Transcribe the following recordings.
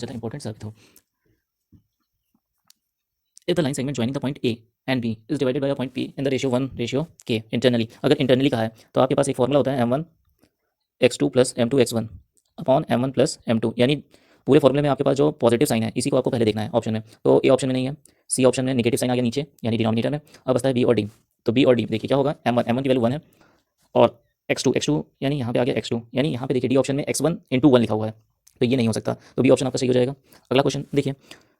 ज़्यादा इंपॉर्टेंट साबित हो। If the line segment joining the point A and B is divided by a point P in the ratio 1:k internally, अगर internally कहा है तो आपके पास एक फॉर्मूला होता है m1 x2 plus m2 x1 upon m1 plus m2, यानी पूरे फॉर्मूले में आपके पास जो पॉजिटिव साइन है इसी को आपको पहले देखना है ऑप्शन में। तो ए ऑप्शन में नहीं है, सी ऑप्शन में नेगेटिव साइन आ गया नीचे यानी डिनोमिनेटर में। अब बचता है बी और डी। तो बी और डी देखिए क्या होगा, m1 की वैल्यू 1 है और x2 यानी यहाँ पे आ गया x2, यानी यहाँ पे देखिए डी ऑप्शन में x1 × 1 लिखा हुआ है, तो ये नहीं हो सकता, तो बी ऑप्शन आपका सही हो जाएगा। अगला क्वेश्चन देखिए,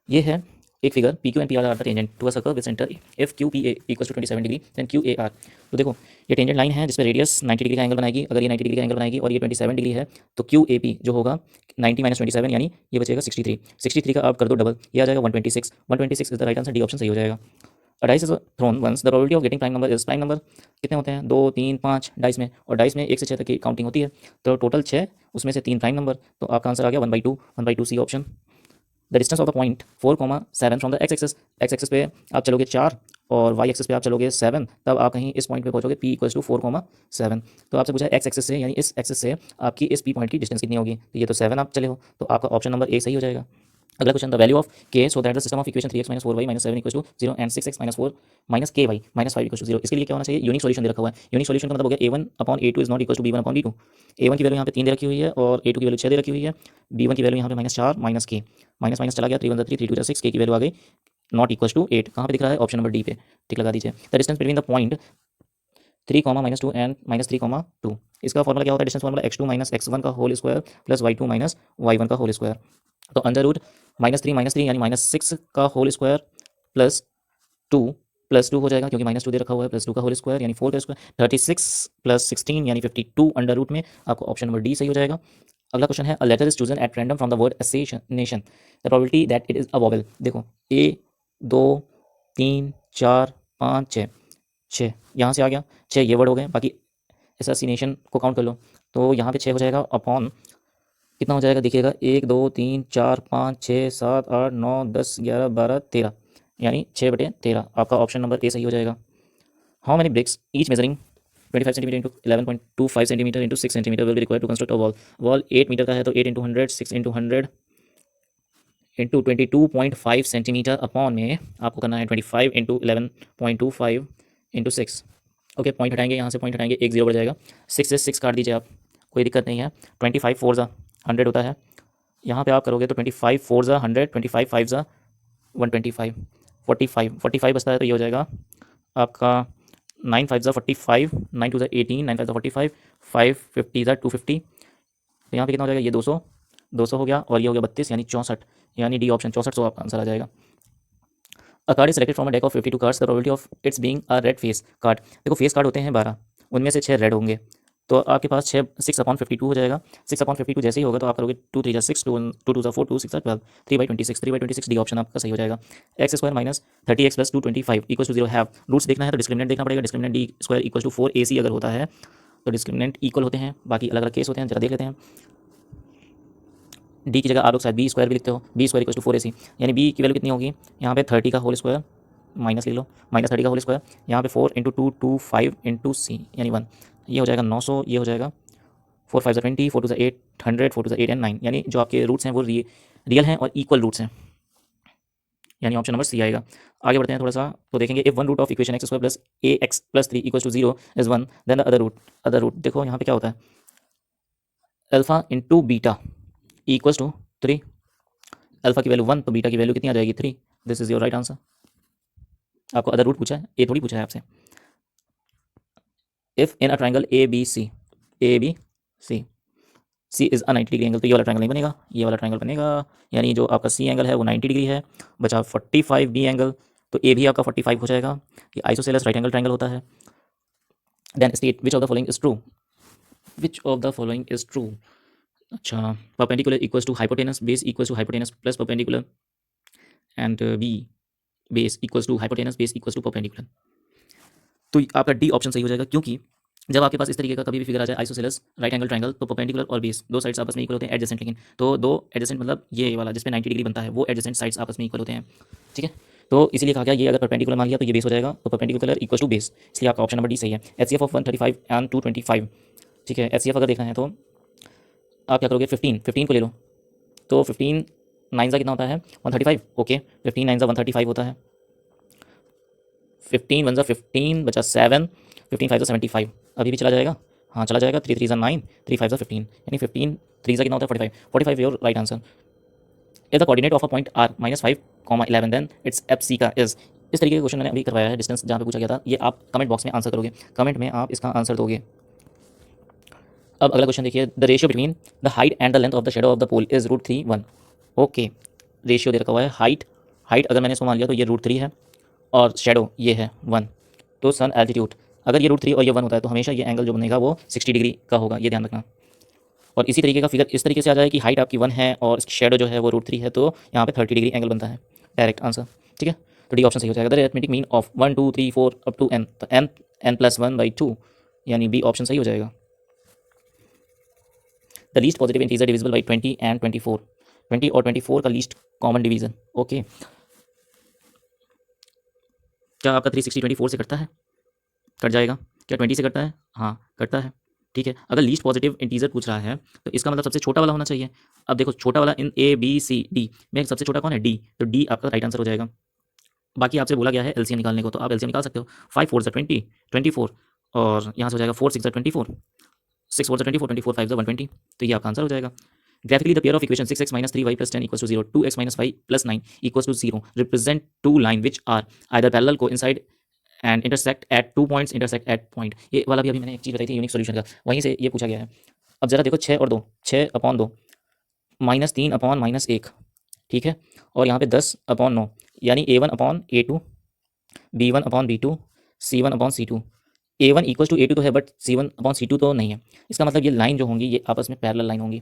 ये है एक figure P Q and P R are the tangent to a circle with centre if Q P A equal to 27 degree then Q A R. तो देखो ये टेंजेंट लाइन है जिसमें रेडियस 90 डिग्री का एंगल बनाएगी, अगर ये 90 डिग्री का एंगल बनाएगी और ये 27 डिग्री है तो क्यू ए पी जो होगा 90 - 27 यानी ये बचेगा 63। 63 का आप कर दो डबल, ये आ जाएगा 126। 126 is the right answer, D option सही हो जाएगा। A dice is thrown once the probability of getting prime number is, prime number कितने होते हैं 2 3 5 डाइस में, और डाइस में 1 से 6 तक की काउंटिंग होती है, तो टोटल 6 उसमें से 3 प्राइम नंबर, तो आपका आंसर आ गया 1/2, 1/2 C option. The distance of the point 4,7 from the X axis पे आप चलोगे 4 और वाई एक्सिस पे आप चलोगे 7, तब आप कहीं इस पॉइंट पे पहुंचोगे p इक्वल्स टू 4,7। तो आपसे पूछा एक्स एक्सिस से यानी इस एक्सिस से आपकी इस p पॉइंट की डिस्टेंस कितनी होगी, तो ये तो 7 आप चले हो, तो आपका ऑप्शन नंबर ए सही हो जाएगा। अगला question, the value of k so that the system of equation 3x - 4y - 7 = 0 and 6x - 4 - ky - 5 = 0। इसके लिए क्या होना चाहिए, यूनिक सॉल्यूशन दे रखा हुआ है। यूनिक सॉल्यूशन का मतलब हो गया a1/a2 is not equal to b1/b2। a1 की वैल्यू यहाँ पे 3 दे रखी हुई है और a2 की वैल्यू 6 दे रखी हुई है, b1 की वैल्यू यहाँ पे -4 - k, माइनस माइनस चला गया, 3 1 3 3 2 6, k की वैल्यू आ गई नॉट इक्वल टू 8। कहाँ पे दिख रहा है, ऑप्शन नंबर डी पे टिक लगा दीजिए। The distance between the point 3, -2 and -3, 2, इसका फॉर्मूला क्या होता है, डिस्टेंस फॉर्मूला x2 - x1 का whole square plus y2 - y1 का होल स्क्वायर। तो अंडर रूट -3 यानी -6 का होल स्क्वायर प्लस 2 +2 हो जाएगा क्योंकि -2 दे रखा हुआ है, +2 का होल स्क्वायर यानी 4 का स्क्वायर, 36 + 16 यानी 52 अंडर रूट में आपको ऑप्शन नंबर डी सही हो जाएगा। अगला क्वेश्चन है, a letter is chosen at random from the word assassination the probability that it is a vowel. देखो 1 2 3 4 5 6, 6 यहाँ से आ गया, 6 ये वर्ड हो गए, बाकी एसेसिनेशन को काउंट कर लो तो यहाँ पे 6 हो जाएगा अपॉन कितना हो जाएगा देखिएगा, 1 2 3 4 5 6 7 8 9 10 11 12 13 यानी 6/13, आपका ऑप्शन नंबर ए सही हो जाएगा। How many bricks each measuring 25 centimetre into 11.25 centimetre into 6 centimetre will be required to construct a wall. Wall 8 metre का है तो 8 into 100 6 into 100 into 22.5 centimetre upon में आपको करना है 25 इंटू 11.25 इंटू 6। ओके, पॉइंट हटाएंगे, यहाँ से पॉइंट हटाएंगे, एक जीरो बढ़ जाएगा, 6 से 6 काट दीजिए आप, कोई दिक्कत नहीं है। 25 4 ज़ा 100 होता है, यहाँ पे आप करोगे तो 25 4 ज़ा 100, 25 5 ज़ा 125, 45 बचता है, तो ये हो जाएगा आपका 9 5 ज़ा 45, 9 2 ज़ा 18, 9 5 ज़ा 45, 5 50 ज़ा 250, तो यहाँ पे कितना हो जाएगा, ये 200 200 हो गया और ये हो गया 32 यानी 64, यानी डी ऑप्शन 64 सो आपका आंसर आ जाएगा। अ card is selected from a deck of 52 cards the probability of its being a red face card. देखो फेस कार्ड होते हैं 12, उनमें से 6 रेड होंगे, तो आपके पास 6/52 हो जाएगा। 6/52 जैसे ही होगा तो आप करोगे 2 3 6, 2 2 4 2 6 12, 3/26, 3/26 डी ऑप्शन आपका सही हो जाएगा। X square minus 30x plus 225 equal to 0 have, roots देखना है तो डिस्क्रिमिनेंट देखना पड़ेगा। Discriminant D square equal to 4ac अगर होता है तो डिस्क्रिमिनेंट इक्वल होते हैं, बाकी अलग अलग केस होते हैं, जरा देख लेते हैं। डी की जगह आप लोग शायद बी स्क्वायर भी लिखते हो, B square equal to 4ac, यानी बी की वैल्यू कितनी होगी, यहाँ पे 30 का होल स्क्वायर माइनस ले लो, -30 का होल स्क्वायर, यहाँ पे 4 इंटू 2 2 5 इंटू सी यानी 1, ये हो जाएगा 900, ये हो जाएगा 4 5 20, 4 2 8 100, 4 2 8 एंड 9, यानी जो आपके रूट्स हैं वो रियल हैं और इक्वल रूट्स हैं, यानी ऑप्शन नंबर सी आएगा। आगे बढ़ते हैं थोड़ा सा, तो देखेंगे if one root of equation x² plus ax plus 3 equal to 0 is 1 then the other root. देखो यहाँ पे क्या होता है, alpha into beta equal to 3, alpha की वैल्यू 1 तो बीटा की वैल्यू कितनी आ जाएगी 3, this is your right answer. आपको अदर रूट पूछा है, ए थोड़ी पूछा है आपसे। If in a triangle A B C is a 90 degree angle, तो ये वाला ट्राइंगल नहीं बनेगा, ये वाला ट्राइंगल बनेगा, यानी जो आपका सी एंगल है वो 90 डिग्री है, बचा 45 बी एंगल, तो ए भी आपका 45 हो जाएगा, ये आइसोसेलेस राइट एंगल ट्राइंगल होता है। Then state which of the following is true, which of the following is true. अच्छा, perpendicular equals to hypotenuse, base equals to hypotenuse plus perpendicular and B base equals to hypotenuse base equals to perpendicular, तो आपका D option सही हो जाएगा, क्योंकि जब आपके पास इस तरीके का कभी भी फिगर आ जाए आइसोसेलेस राइट एंगल ट्राइंगल, तो परपेंडिकुलर और बेस दो साइड्स आपस में इक्वल होते हैं एडजेसेंट, लेकिन तो दो एडजेसेंट मतलब ये वाला जिसपे 90 डिग्री बनता है वो एडजेसेंट साइड्स आपस में इक्वल होते हैं, ठीक है। तो इसीलिए कहा गया ये अगर परपेंडिकुलर मान लिया तो ये बेस हो जाएगा, तो परपेंडिकुलर इक्वल टू बेस, इसलिए आपका ऑप्शन नंबर डी सही है। एचसीएफ ऑफ 135 एंड 225, ठीक है। एचसीएफ अगर देखना है तो आप क्या करोगे, 15 को ले लो, तो 15 9 ज़ा कितना होता है 135, ओके 15 9 ज़ा 135 होता है, 15 1 ज़ा 15 बचा 7, 15 5 ज़ा 75, अभी भी चला जाएगा, हाँ चला जाएगा, 3 3 ज़ा 9, 3 5 ज़ा 15, यानी 15 3 ज़ा कितना होता है 45, 45 your right answer. If the coordinate of a point are -5, 11 then it's F C का इज। इस तरीके का क्वेश्चन मैंने अभी करवाया है, डिस्टेंस जहाँ पे पूछा गया था, ये आप कमेंट बॉक्स में आंसर करोगे, कमेंट में आप इसका आंसर दोगे। अब अगला क्वेश्चन देखिए, the ratio between the height and the length of the shadow of the pole is √3 1। Okay, ratio दे रखा हुआ है, हाइट हाइट अगर मैंने इसको मान लिया तो ये √3 है, और शेडो ये है 1। तो सन एल्टीट्यूड, अगर ये √3 और ये 1 होता है तो हमेशा ये एंगल जो बनेगा वो 60 डिग्री का होगा, ये ध्यान रखना। और इसी तरीके का फिगर इस तरीके से आ जाए कि हाइट आपकी 1 है और इसकी शेडो जो है वो √3 है, तो यहाँ पे 30 डिग्री एंगल बनता है, डायरेक्ट आंसर। ठीक है, तो डी ऑप्शन सही हो जाएगा। The arithmetic mean of 1 2 3 4 up to n, तो n +1/2, यानी बी ऑप्शन सही हो जाएगा। The least positive integer divisible by 20 and 24, 20 और 24 का लीस्ट कॉमन डिवीजन। ओके, क्या आपका 360 24 से कटता है? कट जाएगा। क्या 20 से कटता है? हाँ कटता है। ठीक है, अगर लीस्ट पॉजिटिव इंटीजर पूछ रहा है तो इसका मतलब सबसे छोटा वाला होना चाहिए। अब देखो छोटा वाला इन ए बी सी डी में सबसे छोटा कौन है? डी, तो डी आपका राइट आंसर हो जाएगा। बाकी आपसे बोला गया है एलसीएम निकालने को, तो आप एलसीएम निकाल सकते हो। 5 4 ज़ा 20, 24, और यहाँ से हो जाएगा 4 6 ज़ा 24, 6 4 ज़ा 24, 24 5 ज़ा 120, तो ये आपका आंसर हो जाएगा। Graphically the pair of equation 6x - 3y + 10 = 0, 2x - 5 + 9 = 0 represent two line which are either parallel coincide and intersect at 2 points intersect at point. ये वाला भी अभी मैंने एक चीज़ बताई थी यूनिक सॉल्यूशन का, वहीं से ये पूछा गया है। अब जरा देखो 6 और 2, 6/2 -3/-1, ठीक है, और यहाँ पे 10/9, यानी a1/a2, b1/b2, c1/c2। a1 = a2 तो है, बट c1/c2 तो नहीं है। इसका मतलब ये लाइन जो होंगी ये आपस में पैरेलल लाइन होंगी।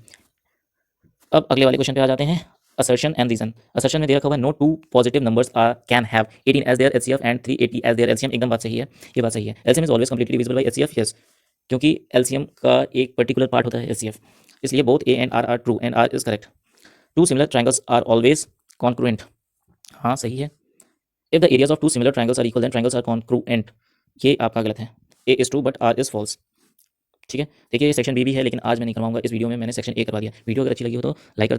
अब अगले वाले क्वेश्चन पे आ जाते हैं, असर्शन एंड रीजन। असर्शन में दे रखा हुआ है no two positive numbers are can have 18 as their HCF and 380 as their LCM. एकदम बात सही है, ये बात सही है। LCM is always completely divisible by HCF, yes, क्योंकि एलसीएम का एक पर्टिकुलर पार्ट होता है एचसीएफ, इसलिए both A and R true and R is correct. Two similar triangles are always congruent, हाँ सही है। If the areas of two similar triangles are equal then triangles are congruent, ये आपका गलत है। A is true but R is false. ठीक है, देखिए ये सेक्शन बी भी है, लेकिन आज मैं नहीं करवाऊंगा, इस वीडियो में मैंने सेक्शन ए करवा दिया। वीडियो अगर अच्छी लगी हो तो लाइक कर